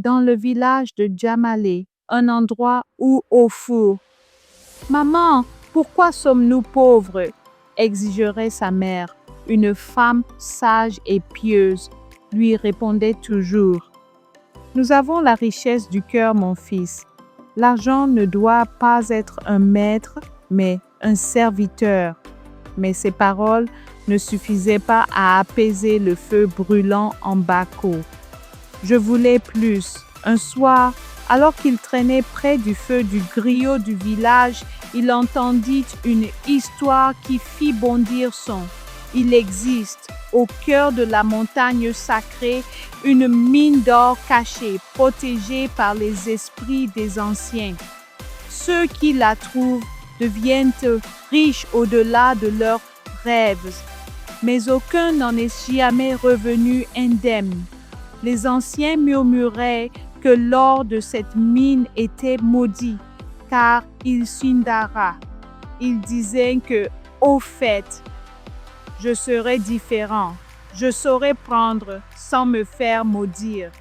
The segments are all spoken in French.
dans le village de Djamale, un endroit où au four. Maman, pourquoi sommes-nous pauvres? Exigerait sa mère. Une femme sage et pieuse lui répondait toujours. Nous avons la richesse du cœur, mon fils. L'argent ne doit pas être un maître, mais un serviteur. Mais ces paroles ne suffisaient pas à apaiser le feu brûlant en Bako. Je voulais plus. Un soir, alors qu'il traînait près du feu du griot du village, il entendit une histoire qui fit bondir son. Il existe, au cœur de la montagne sacrée, une mine d'or cachée, protégée par les esprits des anciens. Ceux qui la trouvent deviennent riches au-delà de leurs rêves, mais aucun n'en est jamais revenu indemne. Les anciens murmuraient que l'or de cette mine était maudit, car il s'indara. Ils disaient que, au fait, je serais différent, je saurais prendre sans me faire maudire.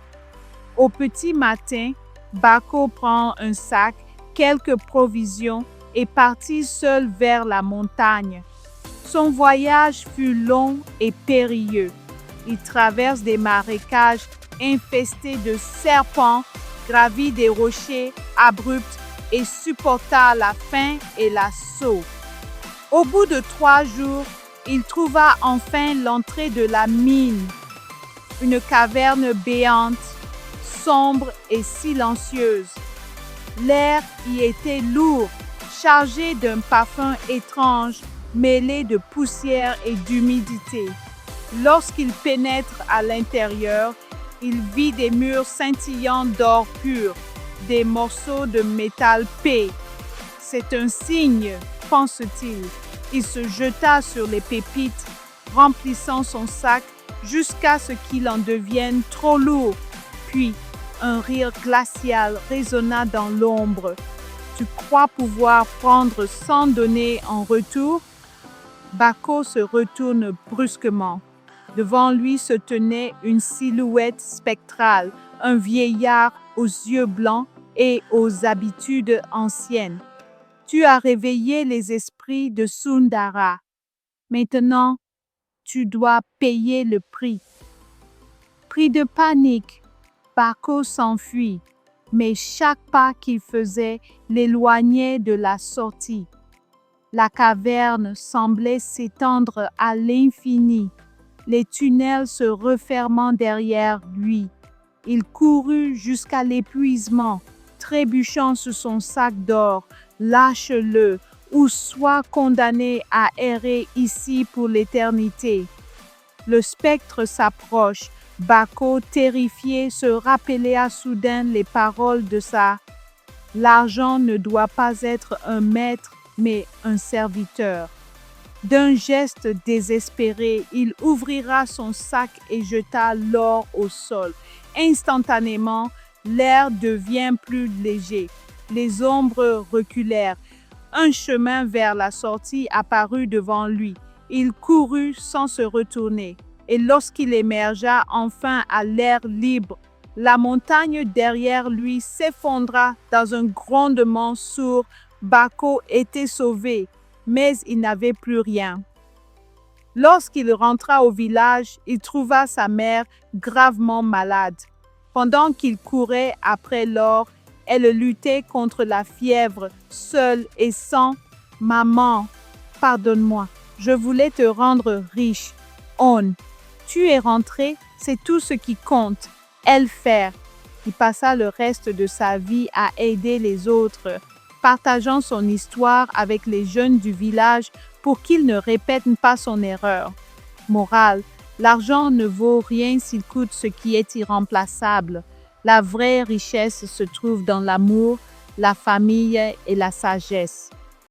Au petit matin, Bako prend un sac, quelques provisions et partit seul vers la montagne. Son voyage fut long et périlleux. Il traverse des marécages infestés de serpents, gravit des rochers abrupts et supporta la faim et la soif. Au bout de 3 jours, il trouva enfin l'entrée de la mine, une caverne béante, sombre et silencieuse. L'air y était lourd, chargé d'un parfum étrange, mêlé de poussière et d'humidité. Lorsqu'il pénètre à l'intérieur, il vit des murs scintillants d'or pur, des morceaux de métal paix. C'est un signe, pense-t-il. Il se jeta sur les pépites, remplissant son sac jusqu'à ce qu'il en devienne trop lourd. Puis, un rire glacial résonna dans l'ombre. Tu crois pouvoir prendre sans donner en retour? Bako se retourne brusquement. Devant lui se tenait une silhouette spectrale, un vieillard aux yeux blancs et aux habitudes anciennes. Tu as réveillé les esprits de Sundara. Maintenant, tu dois payer le prix. Pris de panique, Bako s'enfuit, mais chaque pas qu'il faisait l'éloignait de la sortie. La caverne semblait s'étendre à l'infini, les tunnels se refermant derrière lui. Il courut jusqu'à l'épuisement, trébuchant sur son sac d'or. Lâche-le, ou sois condamné à errer ici pour l'éternité. Le spectre s'approche. Bako, terrifié, se rappela soudain les paroles de ça. L'argent ne doit pas être un maître, mais un serviteur. D'un geste désespéré, il ouvrira son sac et jeta l'or au sol. Instantanément, l'air devient plus léger. Les ombres reculèrent. Un chemin vers la sortie apparut devant lui. Il courut sans se retourner. Et lorsqu'il émergea enfin à l'air libre, la montagne derrière lui s'effondra dans un grondement sourd. Bako était sauvé, mais il n'avait plus rien. Lorsqu'il rentra au village, il trouva sa mère gravement malade. Pendant qu'il courait après l'or, elle luttait contre la fièvre, seule et sans « Maman, pardonne-moi, je voulais te rendre riche. On, tu es rentrée, c'est tout ce qui compte. Elle faire. » Il passa le reste de sa vie à aider les autres, partageant son histoire avec les jeunes du village pour qu'ils ne répètent pas son erreur. Morale, l'argent ne vaut rien s'il coûte ce qui est irremplaçable. La vraie richesse se trouve dans l'amour, la famille et la sagesse.